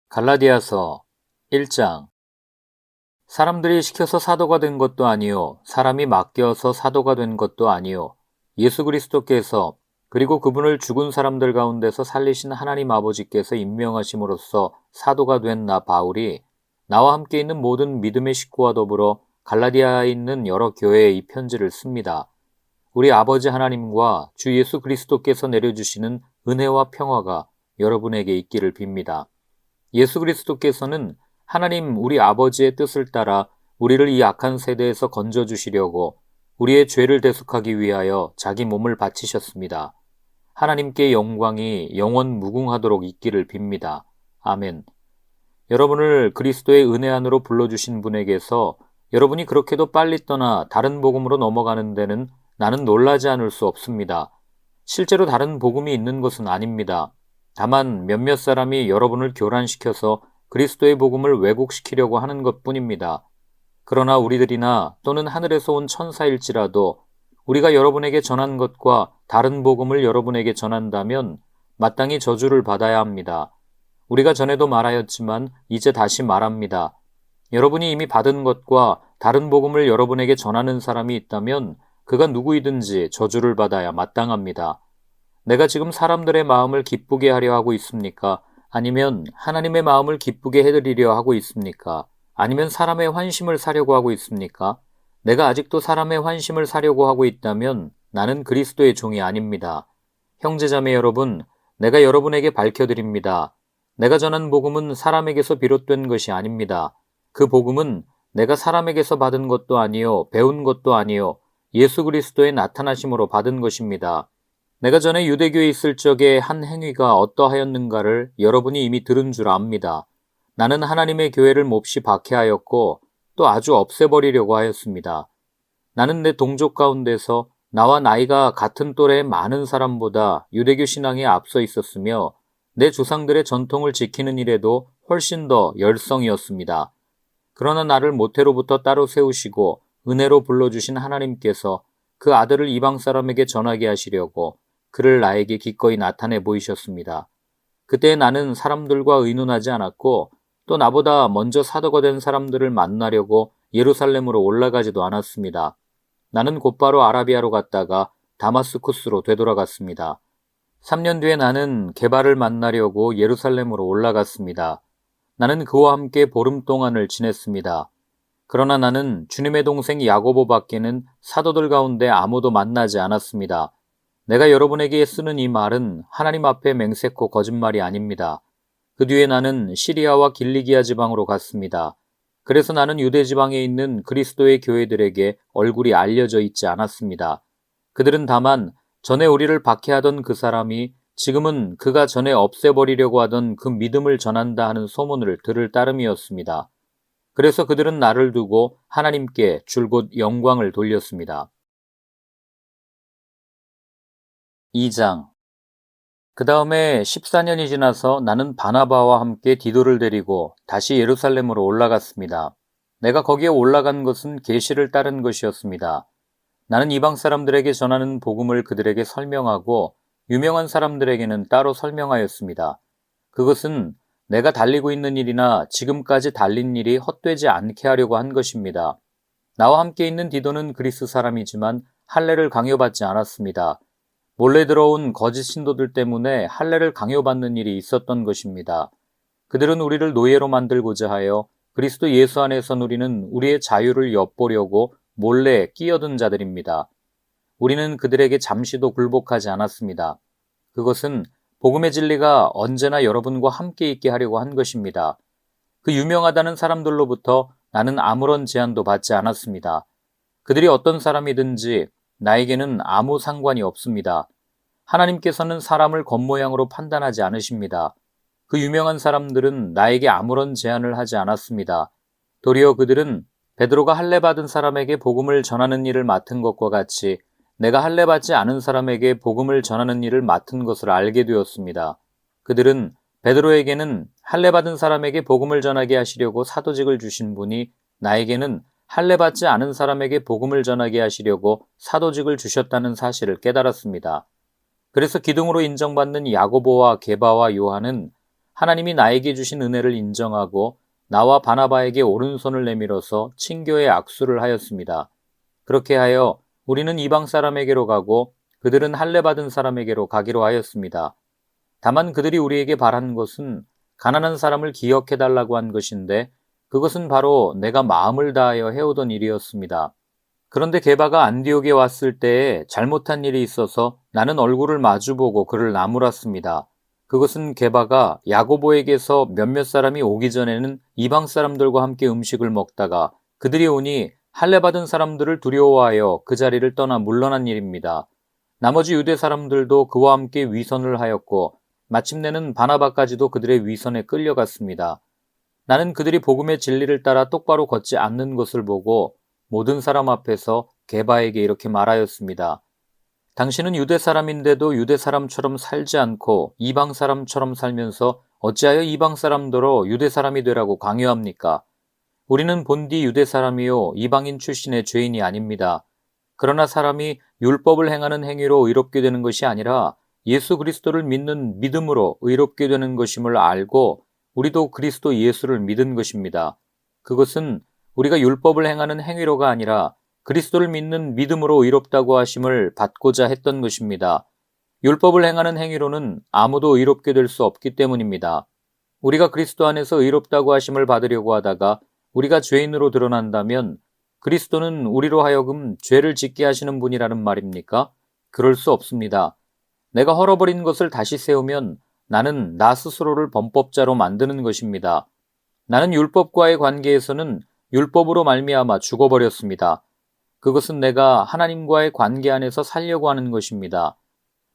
갈라디아서 1장. 사람들이 시켜서 사도가 된 것도 아니요 사람이 맡겨서 사도가 된 것도 아니요 예수 그리스도께서 그리고 그분을 죽은 사람들 가운데서 살리신 하나님 아버지께서 임명하심으로써 사도가 된 나 바울이 나와 함께 있는 모든 믿음의 식구와 더불어 갈라디아에 있는 여러 교회에 이 편지를 씁니다. 우리 아버지 하나님과 주 예수 그리스도께서 내려주시는 은혜와 평화가 여러분에게 있기를 빕니다. 예수 그리스도께서는 하나님 우리 아버지의 뜻을 따라 우리를 이 악한 세대에서 건져주시려고 우리의 죄를 대속하기 위하여 자기 몸을 바치셨습니다. 하나님께 영광이 영원 무궁하도록 있기를 빕니다. 아멘. 여러분을 그리스도의 은혜 안으로 불러주신 분에게서 여러분이 그렇게도 빨리 떠나 다른 복음으로 넘어가는 데는 나는 놀라지 않을 수 없습니다. 실제로 다른 복음이 있는 것은 아닙니다. 다만 몇몇 사람이 여러분을 교란시켜서 그리스도의 복음을 왜곡시키려고 하는 것뿐입니다. 그러나 우리들이나 또는 하늘에서 온 천사일지라도 우리가 여러분에게 전한 것과 다른 복음을 여러분에게 전한다면 마땅히 저주를 받아야 합니다. 우리가 전에도 말하였지만 이제 다시 말합니다. 여러분이 이미 받은 것과 다른 복음을 여러분에게 전하는 사람이 있다면 그가 누구이든지 저주를 받아야 마땅합니다. 내가 지금 사람들의 마음을 기쁘게 하려 하고 있습니까? 아니면 하나님의 마음을 기쁘게 해드리려 하고 있습니까? 아니면 사람의 환심을 사려고 하고 있습니까? 내가 아직도 사람의 환심을 사려고 하고 있다면 나는 그리스도의 종이 아닙니다. 형제자매 여러분, 내가 여러분에게 밝혀드립니다. 내가 전한 복음은 사람에게서 비롯된 것이 아닙니다. 그 복음은 내가 사람에게서 받은 것도 아니요 배운 것도 아니요 예수 그리스도의 나타나심으로 받은 것입니다. 내가 전에 유대교에 있을 적에 한 행위가 어떠하였는가를 여러분이 이미 들은 줄 압니다. 나는 하나님의 교회를 몹시 박해하였고 또 아주 없애버리려고 하였습니다. 나는 내 동족 가운데서 나와 나이가 같은 또래의 많은 사람보다 유대교 신앙에 앞서 있었으며 내 조상들의 전통을 지키는 일에도 훨씬 더 열성이었습니다. 그러나 나를 모태로부터 따로 세우시고 은혜로 불러주신 하나님께서 그 아들을 이방 사람에게 전하게 하시려고 그를 나에게 기꺼이 나타내 보이셨습니다. 그때 나는 사람들과 의논하지 않았고 또 나보다 먼저 사도가 된 사람들을 만나려고 예루살렘으로 올라가지도 않았습니다. 나는 곧바로 아라비아로 갔다가 다마스쿠스로 되돌아갔습니다. 3년 뒤에 나는 게바를 만나려고 예루살렘으로 올라갔습니다. 나는 그와 함께 보름 동안을 지냈습니다. 그러나 나는 주님의 동생 야고보 밖에는 사도들 가운데 아무도 만나지 않았습니다. 내가 여러분에게 쓰는 이 말은 하나님 앞에 맹세코 거짓말이 아닙니다. 그 뒤에 나는 시리아와 길리기아 지방으로 갔습니다. 그래서 나는 유대 지방에 있는 그리스도의 교회들에게 얼굴이 알려져 있지 않았습니다. 그들은 다만 전에 우리를 박해하던 그 사람이 지금은 그가 전에 없애버리려고 하던 그 믿음을 전한다 하는 소문을 들을 따름이었습니다. 그래서 그들은 나를 두고 하나님께 줄곧 영광을 돌렸습니다. 2장. 그 다음에 14년이 지나서 나는 바나바와 함께 디도를 데리고 다시 예루살렘으로 올라갔습니다. 내가 거기에 올라간 것은 계시를 따른 것이었습니다. 나는 이방 사람들에게 전하는 복음을 그들에게 설명하고 유명한 사람들에게는 따로 설명하였습니다. 그것은 내가 달리고 있는 일이나 지금까지 달린 일이 헛되지 않게 하려고 한 것입니다. 나와 함께 있는 디도는 그리스 사람이지만 할례를 강요받지 않았습니다. 몰래 들어온 거짓 신도들 때문에 할례를 강요받는 일이 있었던 것입니다. 그들은 우리를 노예로 만들고자 하여 그리스도 예수 안에서 누리는 우리의 자유를 엿보려고 몰래 끼어든 자들입니다. 우리는 그들에게 잠시도 굴복하지 않았습니다. 그것은 복음의 진리가 언제나 여러분과 함께 있게 하려고 한 것입니다. 그 유명하다는 사람들로부터 나는 아무런 제한도 받지 않았습니다. 그들이 어떤 사람이든지 나에게는 아무 상관이 없습니다. 하나님께서는 사람을 겉모양으로 판단하지 않으십니다. 그 유명한 사람들은 나에게 아무런 제한을 하지 않았습니다. 도리어 그들은 베드로가 할례받은 사람에게 복음을 전하는 일을 맡은 것과 같이 내가 할례받지 않은 사람에게 복음을 전하는 일을 맡은 것을 알게 되었습니다. 그들은 베드로에게는 할례받은 사람에게 복음을 전하게 하시려고 사도직을 주신 분이 나에게는 할례받지 않은 사람에게 복음을 전하게 하시려고 사도직을 주셨다는 사실을 깨달았습니다. 그래서 기둥으로 인정받는 야고보와 게바와 요한은 하나님이 나에게 주신 은혜를 인정하고 나와 바나바에게 오른손을 내밀어서 친교의 악수를 하였습니다. 그렇게 하여 우리는 이방 사람에게로 가고 그들은 할례 받은 사람에게로 가기로 하였습니다. 다만 그들이 우리에게 바란 것은 가난한 사람을 기억해 달라고 한 것인데 그것은 바로 내가 마음을 다하여 해오던 일이었습니다. 그런데 게바가 안디옥에 왔을 때에 잘못한 일이 있어서 나는 얼굴을 마주보고 그를 나무랐습니다. 그것은 게바가 야고보에게서 몇몇 사람이 오기 전에는 이방 사람들과 함께 음식을 먹다가 그들이 오니 할례 받은 사람들을 두려워하여 그 자리를 떠나 물러난 일입니다. 나머지 유대 사람들도 그와 함께 위선을 하였고 마침내는 바나바까지도 그들의 위선에 끌려갔습니다. 나는 그들이 복음의 진리를 따라 똑바로 걷지 않는 것을 보고 모든 사람 앞에서 게바에게 이렇게 말하였습니다. 당신은 유대 사람인데도 유대 사람처럼 살지 않고 이방 사람처럼 살면서 어찌하여 이방 사람더러 유대 사람이 되라고 강요합니까? 우리는 본디 유대 사람이요 이방인 출신의 죄인이 아닙니다. 그러나 사람이 율법을 행하는 행위로 의롭게 되는 것이 아니라 예수 그리스도를 믿는 믿음으로 의롭게 되는 것임을 알고 우리도 그리스도 예수를 믿은 것입니다. 그것은 우리가 율법을 행하는 행위로가 아니라 그리스도를 믿는 믿음으로 의롭다고 하심을 받고자 했던 것입니다. 율법을 행하는 행위로는 아무도 의롭게 될 수 없기 때문입니다. 우리가 그리스도 안에서 의롭다고 하심을 받으려고 하다가 우리가 죄인으로 드러난다면 그리스도는 우리로 하여금 죄를 짓게 하시는 분이라는 말입니까? 그럴 수 없습니다. 내가 헐어버린 것을 다시 세우면 나는 나 스스로를 범법자로 만드는 것입니다. 나는 율법과의 관계에서는 율법으로 말미암아 죽어버렸습니다. 그것은 내가 하나님과의 관계 안에서 살려고 하는 것입니다.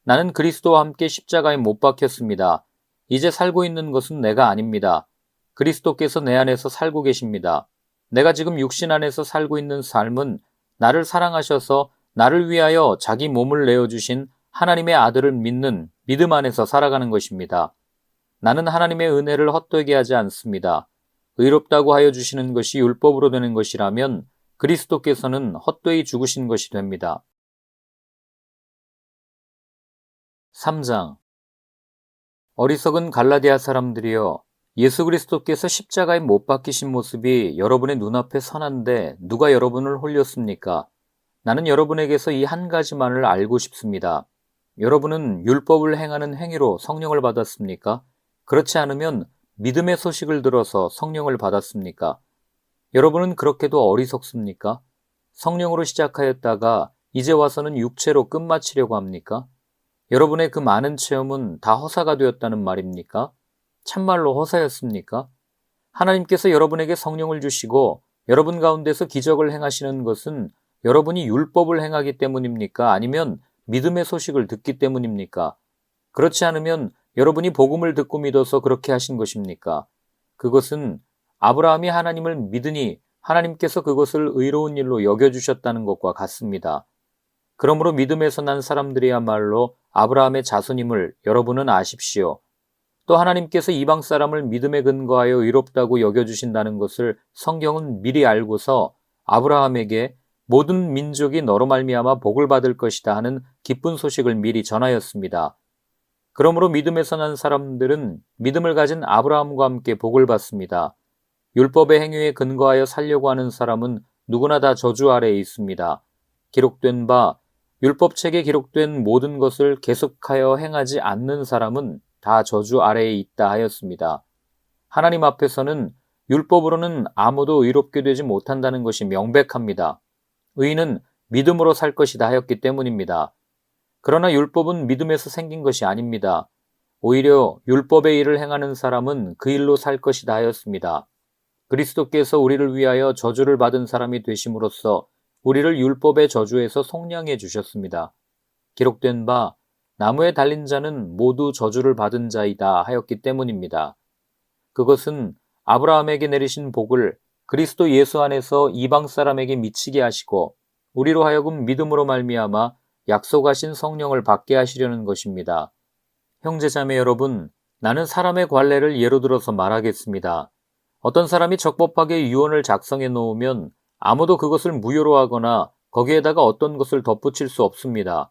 나는 그리스도와 함께 십자가에 못 박혔습니다. 이제 살고 있는 것은 내가 아닙니다. 그리스도께서 내 안에서 살고 계십니다. 내가 지금 육신 안에서 살고 있는 삶은 나를 사랑하셔서 나를 위하여 자기 몸을 내어주신 하나님의 아들을 믿는 믿음 안에서 살아가는 것입니다. 나는 하나님의 은혜를 헛되게 하지 않습니다. 의롭다고 하여 주시는 것이 율법으로 되는 것이라면 그리스도께서는 헛되이 죽으신 것이 됩니다. 3장 어리석은 갈라디아 사람들이여 예수 그리스도께서 십자가에 못 박히신 모습이 여러분의 눈앞에 선한데 누가 여러분을 홀렸습니까? 나는 여러분에게서 이 한 가지만을 알고 싶습니다. 여러분은 율법을 행하는 행위로 성령을 받았습니까? 그렇지 않으면 믿음의 소식을 들어서 성령을 받았습니까? 여러분은 그렇게도 어리석습니까? 성령으로 시작하였다가 이제 와서는 육체로 끝마치려고 합니까? 여러분의 그 많은 체험은 다 허사가 되었다는 말입니까? 참말로 허사였습니까? 하나님께서 여러분에게 성령을 주시고 여러분 가운데서 기적을 행하시는 것은 여러분이 율법을 행하기 때문입니까? 아니면 믿음의 소식을 듣기 때문입니까? 그렇지 않으면 여러분이 복음을 듣고 믿어서 그렇게 하신 것입니까? 그것은 아브라함이 하나님을 믿으니 하나님께서 그것을 의로운 일로 여겨주셨다는 것과 같습니다. 그러므로 믿음에서 난 사람들이야말로 아브라함의 자손임을 여러분은 아십시오. 또 하나님께서 이방 사람을 믿음에 근거하여 의롭다고 여겨주신다는 것을 성경은 미리 알고서 아브라함에게 모든 민족이 너로 말미암아 복을 받을 것이다 하는 기쁜 소식을 미리 전하였습니다. 그러므로 믿음에서 난 사람들은 믿음을 가진 아브라함과 함께 복을 받습니다. 율법의 행위에 근거하여 살려고 하는 사람은 누구나 다 저주 아래에 있습니다. 기록된 바 율법책에 기록된 모든 것을 계속하여 행하지 않는 사람은 다 저주 아래에 있다 하였습니다. 하나님 앞에서는 율법으로는 아무도 의롭게 되지 못한다는 것이 명백합니다. 의인은 믿음으로 살 것이다 하였기 때문입니다. 그러나 율법은 믿음에서 생긴 것이 아닙니다. 오히려 율법의 일을 행하는 사람은 그 일로 살 것이다 하였습니다. 그리스도께서 우리를 위하여 저주를 받은 사람이 되심으로써 우리를 율법의 저주에서 속량해 주셨습니다. 기록된 바 나무에 달린 자는 모두 저주를 받은 자이다 하였기 때문입니다. 그것은 아브라함에게 내리신 복을 그리스도 예수 안에서 이방 사람에게 미치게 하시고 우리로 하여금 믿음으로 말미암아 약속하신 성령을 받게 하시려는 것입니다. 형제자매 여러분, 나는 사람의 관례를 예로 들어서 말하겠습니다. 어떤 사람이 적법하게 유언을 작성해 놓으면 아무도 그것을 무효로 하거나 거기에다가 어떤 것을 덧붙일 수 없습니다.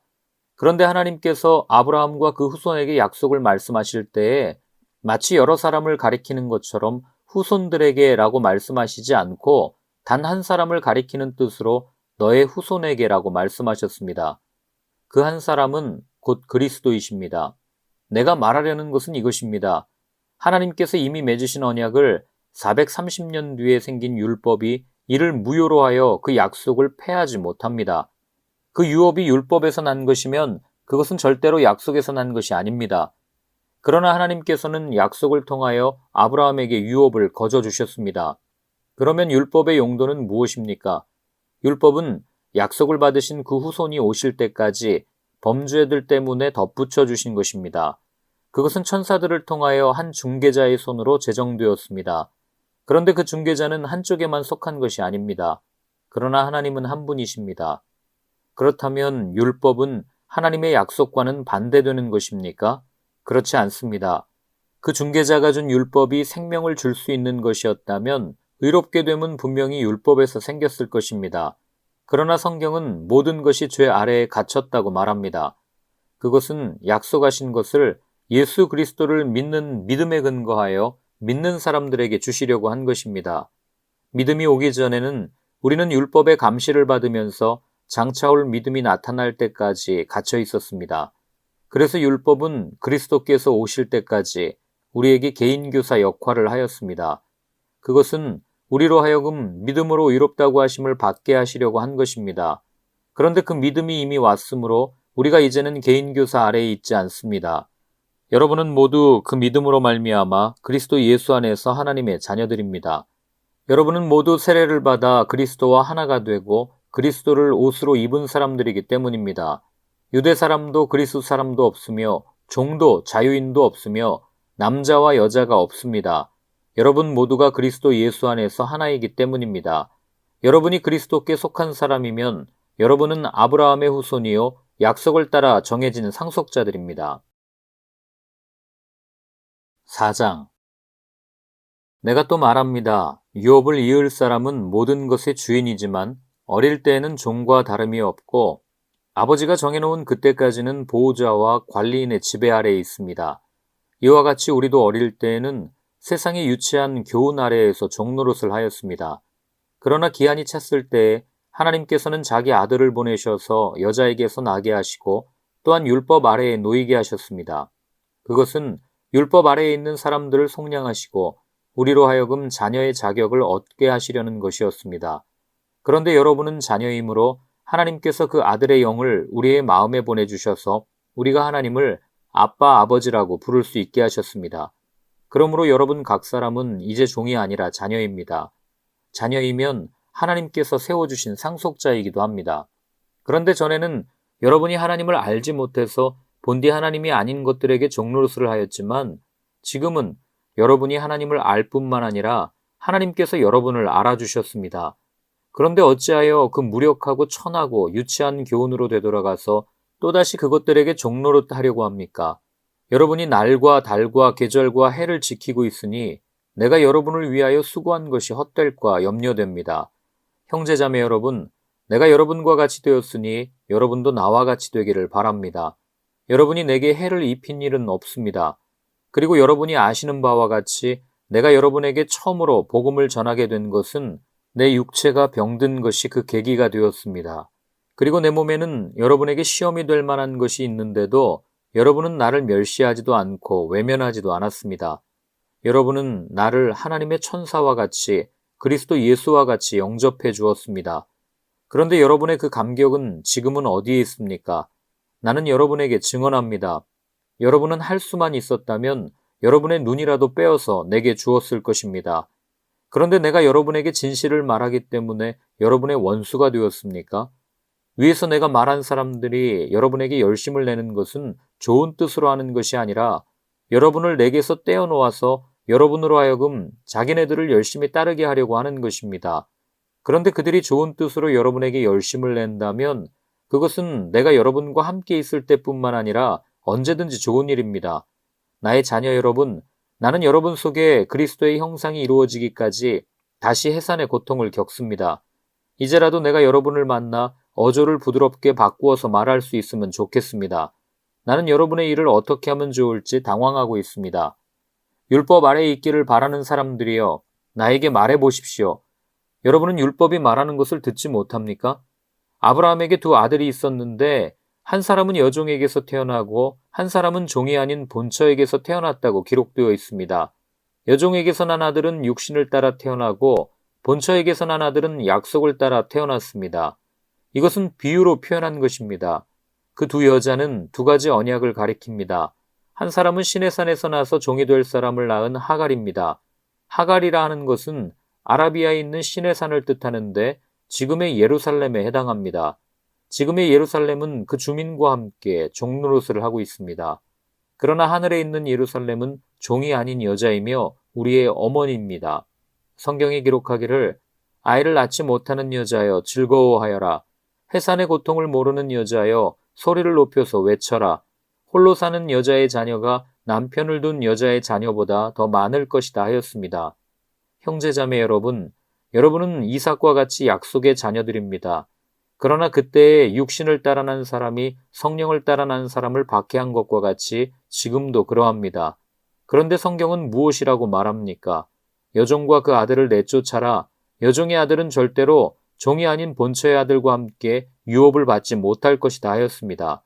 그런데 하나님께서 아브라함과 그 후손에게 약속을 말씀하실 때에 마치 여러 사람을 가리키는 것처럼 후손들에게라고 말씀하시지 않고 단 한 사람을 가리키는 뜻으로 너의 후손에게라고 말씀하셨습니다. 그 한 사람은 곧 그리스도이십니다. 내가 말하려는 것은 이것입니다. 하나님께서 이미 맺으신 언약을 430년 뒤에 생긴 율법이 이를 무효로 하여 그 약속을 폐하지 못합니다. 그 유업이 율법에서 난 것이면 그것은 절대로 약속에서 난 것이 아닙니다. 그러나 하나님께서는 약속을 통하여 아브라함에게 유업을 거저 주셨습니다. 그러면 율법의 용도는 무엇입니까? 율법은 약속을 받으신 그 후손이 오실 때까지 범죄들 때문에 덧붙여 주신 것입니다. 그것은 천사들을 통하여 한 중개자의 손으로 제정되었습니다. 그런데 그 중개자는 한쪽에만 속한 것이 아닙니다. 그러나 하나님은 한 분이십니다. 그렇다면 율법은 하나님의 약속과는 반대되는 것입니까? 그렇지 않습니다. 그 중개자가 준 율법이 생명을 줄 수 있는 것이었다면 의롭게 됨은 분명히 율법에서 생겼을 것입니다. 그러나 성경은 모든 것이 죄 아래에 갇혔다고 말합니다. 그것은 약속하신 것을 예수 그리스도를 믿는 믿음에 근거하여 믿는 사람들에게 주시려고 한 것입니다. 믿음이 오기 전에는 우리는 율법의 감시를 받으면서 장차올 믿음이 나타날 때까지 갇혀 있었습니다. 그래서 율법은 그리스도께서 오실 때까지 우리에게 개인교사 역할을 하였습니다. 그것은 우리로 하여금 믿음으로 의롭다고 하심을 받게 하시려고 한 것입니다. 그런데 그 믿음이 이미 왔으므로 우리가 이제는 개인교사 아래에 있지 않습니다. 여러분은 모두 그 믿음으로 말미암아 그리스도 예수 안에서 하나님의 자녀들입니다. 여러분은 모두 세례를 받아 그리스도와 하나가 되고 그리스도를 옷으로 입은 사람들이기 때문입니다. 유대 사람도 그리스 사람도 없으며 종도 자유인도 없으며 남자와 여자가 없습니다. 여러분 모두가 그리스도 예수 안에서 하나이기 때문입니다. 여러분이 그리스도께 속한 사람이면 여러분은 아브라함의 후손이요 약속을 따라 정해진 상속자들입니다. 4장. 내가 또 말합니다. 유업을 이을 사람은 모든 것의 주인이지만 어릴 때에는 종과 다름이 없고 아버지가 정해놓은 그때까지는 보호자와 관리인의 지배 아래에 있습니다. 이와 같이 우리도 어릴 때에는 세상의 유치한 교훈 아래에서 종노릇을 하였습니다. 그러나 기한이 찼을 때에 하나님께서는 자기 아들을 보내셔서 여자에게서 나게 하시고 또한 율법 아래에 놓이게 하셨습니다. 그것은 율법 아래에 있는 사람들을 속량하시고 우리로 하여금 자녀의 자격을 얻게 하시려는 것이었습니다. 그런데 여러분은 자녀이므로 하나님께서 그 아들의 영을 우리의 마음에 보내주셔서 우리가 하나님을 아빠, 아버지라고 부를 수 있게 하셨습니다. 그러므로 여러분 각 사람은 이제 종이 아니라 자녀입니다. 자녀이면 하나님께서 세워주신 상속자이기도 합니다. 그런데 전에는 여러분이 하나님을 알지 못해서 본디 하나님이 아닌 것들에게 종노릇을 하였지만 지금은 여러분이 하나님을 알 뿐만 아니라 하나님께서 여러분을 알아주셨습니다. 그런데 어찌하여 그 무력하고 천하고 유치한 교훈으로 되돌아가서 또다시 그것들에게 종노릇 하려고 합니까? 여러분이 날과 달과 계절과 해를 지키고 있으니 내가 여러분을 위하여 수고한 것이 헛될까 염려됩니다. 형제자매 여러분, 내가 여러분과 같이 되었으니 여러분도 나와 같이 되기를 바랍니다. 여러분이 내게 해를 입힌 일은 없습니다. 그리고 여러분이 아시는 바와 같이 내가 여러분에게 처음으로 복음을 전하게 된 것은 내 육체가 병든 것이 그 계기가 되었습니다. 그리고 내 몸에는 여러분에게 시험이 될 만한 것이 있는데도 여러분은 나를 멸시하지도 않고 외면하지도 않았습니다. 여러분은 나를 하나님의 천사와 같이 그리스도 예수와 같이 영접해 주었습니다. 그런데 여러분의 그 감격은 지금은 어디에 있습니까? 나는 여러분에게 증언합니다. 여러분은 할 수만 있었다면 여러분의 눈이라도 빼어서 내게 주었을 것입니다. 그런데 내가 여러분에게 진실을 말하기 때문에 여러분의 원수가 되었습니까? 위에서 내가 말한 사람들이 여러분에게 열심을 내는 것은 좋은 뜻으로 하는 것이 아니라 여러분을 내게서 떼어놓아서 여러분으로 하여금 자기네들을 열심히 따르게 하려고 하는 것입니다. 그런데 그들이 좋은 뜻으로 여러분에게 열심을 낸다면 그것은 내가 여러분과 함께 있을 때뿐만 아니라 언제든지 좋은 일입니다. 나의 자녀 여러분, 나는 여러분 속에 그리스도의 형상이 이루어지기까지 다시 해산의 고통을 겪습니다. 이제라도 내가 여러분을 만나 어조를 부드럽게 바꾸어서 말할 수 있으면 좋겠습니다. 나는 여러분의 일을 어떻게 하면 좋을지 당황하고 있습니다. 율법 아래에 있기를 바라는 사람들이여, 나에게 말해 보십시오. 여러분은 율법이 말하는 것을 듣지 못합니까? 아브라함에게 두 아들이 있었는데 한 사람은 여종에게서 태어나고 한 사람은 종이 아닌 본처에게서 태어났다고 기록되어 있습니다. 여종에게서 난 아들은 육신을 따라 태어나고 본처에게서 난 아들은 약속을 따라 태어났습니다. 이것은 비유로 표현한 것입니다. 그 두 여자는 두 가지 언약을 가리킵니다. 한 사람은 시내산에서 나서 종이 될 사람을 낳은 하갈입니다. 하갈이라 하는 것은 아라비아에 있는 시내산을 뜻하는데 지금의 예루살렘에 해당합니다. 지금의 예루살렘은 그 주민과 함께 종노릇을 하고 있습니다. 그러나 하늘에 있는 예루살렘은 종이 아닌 여자이며 우리의 어머니입니다. 성경이 기록하기를 아이를 낳지 못하는 여자여 즐거워하여라. 해산의 고통을 모르는 여자여 소리를 높여서 외쳐라. 홀로 사는 여자의 자녀가 남편을 둔 여자의 자녀보다 더 많을 것이다 하였습니다. 형제자매 여러분, 여러분은 이삭과 같이 약속의 자녀들입니다. 그러나 그때에 육신을 따라 난 사람이 성령을 따라 난 사람을 박해한 것과 같이 지금도 그러합니다. 그런데 성경은 무엇이라고 말합니까? 여종과 그 아들을 내쫓아라. 여종의 아들은 절대로 종이 아닌 본처의 아들과 함께 유업을 받지 못할 것이다 하였습니다.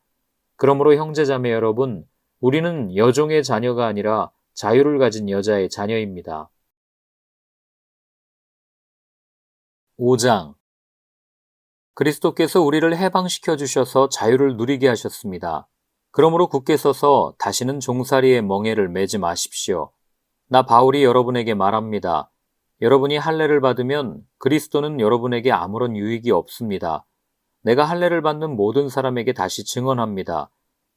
그러므로 형제자매 여러분, 우리는 여종의 자녀가 아니라 자유를 가진 여자의 자녀입니다. 5장. 그리스도께서 우리를 해방시켜 주셔서 자유를 누리게 하셨습니다. 그러므로 굳게 서서 다시는 종살이의 멍에를 매지 마십시오. 나 바울이 여러분에게 말합니다. 여러분이 할례를 받으면 그리스도는 여러분에게 아무런 유익이 없습니다. 내가 할례를 받는 모든 사람에게 다시 증언합니다.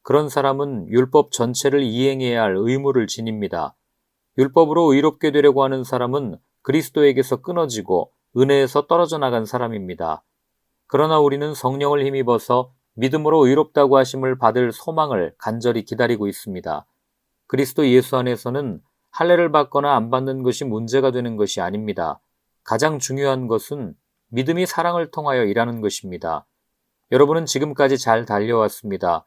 그런 사람은 율법 전체를 이행해야 할 의무를 지닙니다. 율법으로 의롭게 되려고 하는 사람은 그리스도에게서 끊어지고 은혜에서 떨어져 나간 사람입니다. 그러나 우리는 성령을 힘입어서 믿음으로 의롭다고 하심을 받을 소망을 간절히 기다리고 있습니다. 그리스도 예수 안에서는 할례를 받거나 안 받는 것이 문제가 되는 것이 아닙니다. 가장 중요한 것은 믿음이 사랑을 통하여 일하는 것입니다. 여러분은 지금까지 잘 달려왔습니다.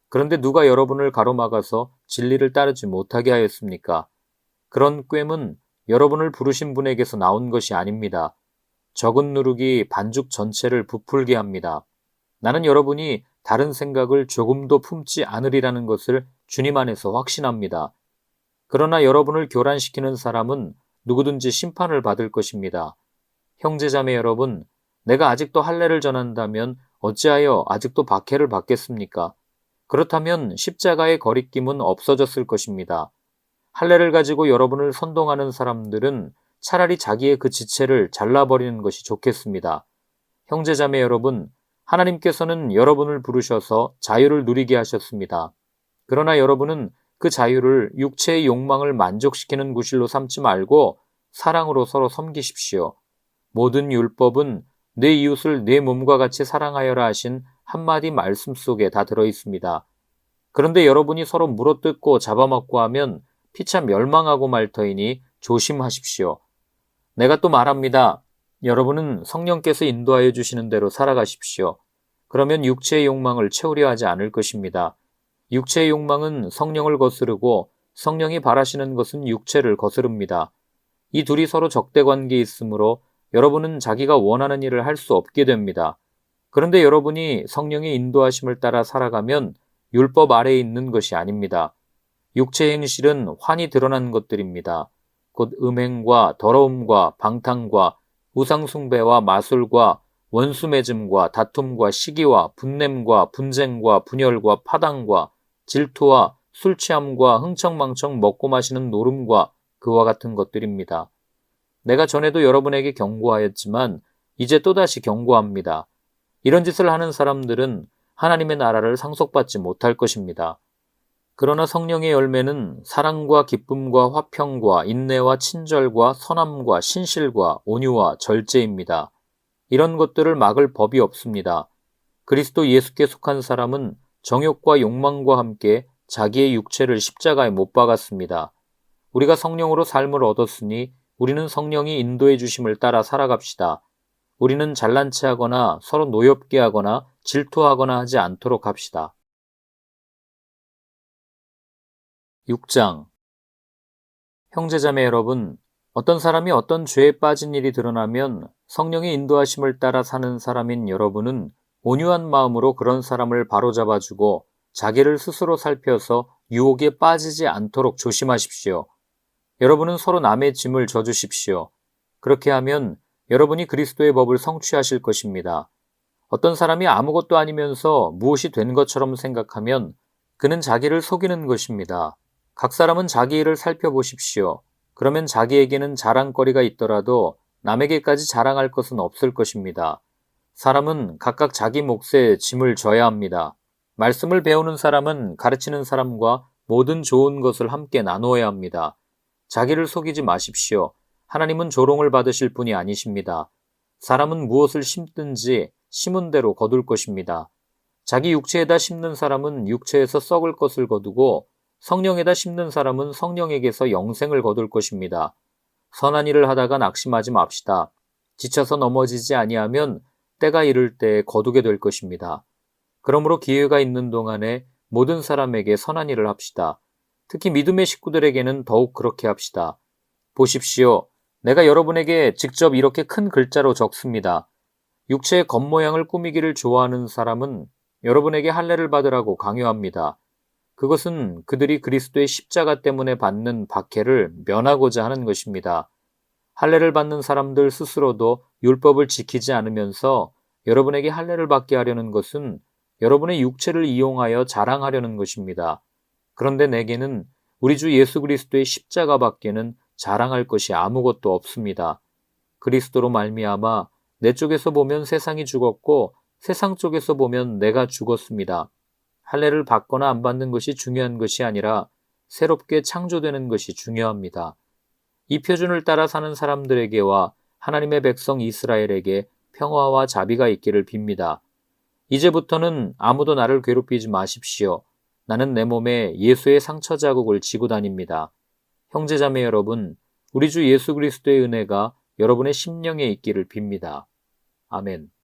그런데 누가 여러분을 가로막아서 진리를 따르지 못하게 하였습니까? 그런 꿰은 여러분을 부르신 분에게서 나온 것이 아닙니다. 적은 누룩이 반죽 전체를 부풀게 합니다. 나는 여러분이 다른 생각을 조금도 품지 않으리라는 것을 주님 안에서 확신합니다. 그러나 여러분을 교란시키는 사람은 누구든지 심판을 받을 것입니다. 형제자매 여러분, 내가 아직도 할례를 전한다면 어찌하여 아직도 박해를 받겠습니까? 그렇다면 십자가의 거리낌은 없어졌을 것입니다. 할례를 가지고 여러분을 선동하는 사람들은 차라리 자기의 그 지체를 잘라버리는 것이 좋겠습니다. 형제자매 여러분, 하나님께서는 여러분을 부르셔서 자유를 누리게 하셨습니다. 그러나 여러분은 그 자유를 육체의 욕망을 만족시키는 구실로 삼지 말고 사랑으로 서로 섬기십시오. 모든 율법은 내 이웃을 내 몸과 같이 사랑하여라 하신 한마디 말씀 속에 다 들어 있습니다. 그런데 여러분이 서로 물어뜯고 잡아먹고 하면 피차 멸망하고 말 터이니 조심하십시오. 내가 또 말합니다. 여러분은 성령께서 인도하여 주시는 대로 살아가십시오. 그러면 육체의 욕망을 채우려 하지 않을 것입니다. 육체의 욕망은 성령을 거스르고 성령이 바라시는 것은 육체를 거스릅니다. 이 둘이 서로 적대 관계에 있으므로 여러분은 자기가 원하는 일을 할 수 없게 됩니다. 그런데 여러분이 성령의 인도하심을 따라 살아가면 율법 아래에 있는 것이 아닙니다. 육체의 행실은 환히 드러난 것들입니다. 곧 음행과 더러움과 방탕과 우상숭배와 마술과 원수맺음과 다툼과 시기와 분냄과 분쟁과 분열과 파당과 질투와 술취함과 흥청망청 먹고 마시는 노름과 그와 같은 것들입니다. 내가 전에도 여러분에게 경고하였지만 이제 또다시 경고합니다. 이런 짓을 하는 사람들은 하나님의 나라를 상속받지 못할 것입니다. 그러나 성령의 열매는 사랑과 기쁨과 화평과 인내와 친절과 선함과 신실과 온유와 절제입니다. 이런 것들을 막을 법이 없습니다. 그리스도 예수께 속한 사람은 정욕과 욕망과 함께 자기의 육체를 십자가에 못 박았습니다. 우리가 성령으로 삶을 얻었으니 우리는 성령이 인도해 주심을 따라 살아갑시다. 우리는 잘난 체하거나 서로 노엽게 하거나 질투하거나 하지 않도록 합시다. 6장. 형제자매 여러분, 어떤 사람이 어떤 죄에 빠진 일이 드러나면 성령의 인도하심을 따라 사는 사람인 여러분은 온유한 마음으로 그런 사람을 바로잡아주고 자기를 스스로 살펴서 유혹에 빠지지 않도록 조심하십시오. 여러분은 서로 남의 짐을 져주십시오. 그렇게 하면 여러분이 그리스도의 법을 성취하실 것입니다. 어떤 사람이 아무것도 아니면서 무엇이 된 것처럼 생각하면 그는 자기를 속이는 것입니다. 각 사람은 자기 일을 살펴보십시오. 그러면 자기에게는 자랑거리가 있더라도 남에게까지 자랑할 것은 없을 것입니다. 사람은 각각 자기 몫에 짐을 져야 합니다. 말씀을 배우는 사람은 가르치는 사람과 모든 좋은 것을 함께 나누어야 합니다. 자기를 속이지 마십시오. 하나님은 조롱을 받으실 분이 아니십니다. 사람은 무엇을 심든지 심은 대로 거둘 것입니다. 자기 육체에다 심는 사람은 육체에서 썩을 것을 거두고 성령에다 심는 사람은 성령에게서 영생을 거둘 것입니다. 선한 일을 하다가 낙심하지 맙시다. 지쳐서 넘어지지 아니하면 때가 이를 때에 거두게 될 것입니다. 그러므로 기회가 있는 동안에 모든 사람에게 선한 일을 합시다. 특히 믿음의 식구들에게는 더욱 그렇게 합시다. 보십시오. 내가 여러분에게 직접 이렇게 큰 글자로 적습니다. 육체의 겉모양을 꾸미기를 좋아하는 사람은 여러분에게 할례를 받으라고 강요합니다. 그것은 그들이 그리스도의 십자가 때문에 받는 박해를 면하고자 하는 것입니다. 할례를 받는 사람들 스스로도 율법을 지키지 않으면서 여러분에게 할례를 받게 하려는 것은 여러분의 육체를 이용하여 자랑하려는 것입니다. 그런데 내게는 우리 주 예수 그리스도의 십자가밖에는 자랑할 것이 아무것도 없습니다. 그리스도로 말미암아 내 쪽에서 보면 세상이 죽었고 세상 쪽에서 보면 내가 죽었습니다. 할례를 받거나 안 받는 것이 중요한 것이 아니라 새롭게 창조되는 것이 중요합니다. 이 표준을 따라 사는 사람들에게와 하나님의 백성 이스라엘에게 평화와 자비가 있기를 빕니다. 이제부터는 아무도 나를 괴롭히지 마십시오. 나는 내 몸에 예수의 상처 자국을 지고 다닙니다. 형제자매 여러분, 우리 주 예수 그리스도의 은혜가 여러분의 심령에 있기를 빕니다. 아멘.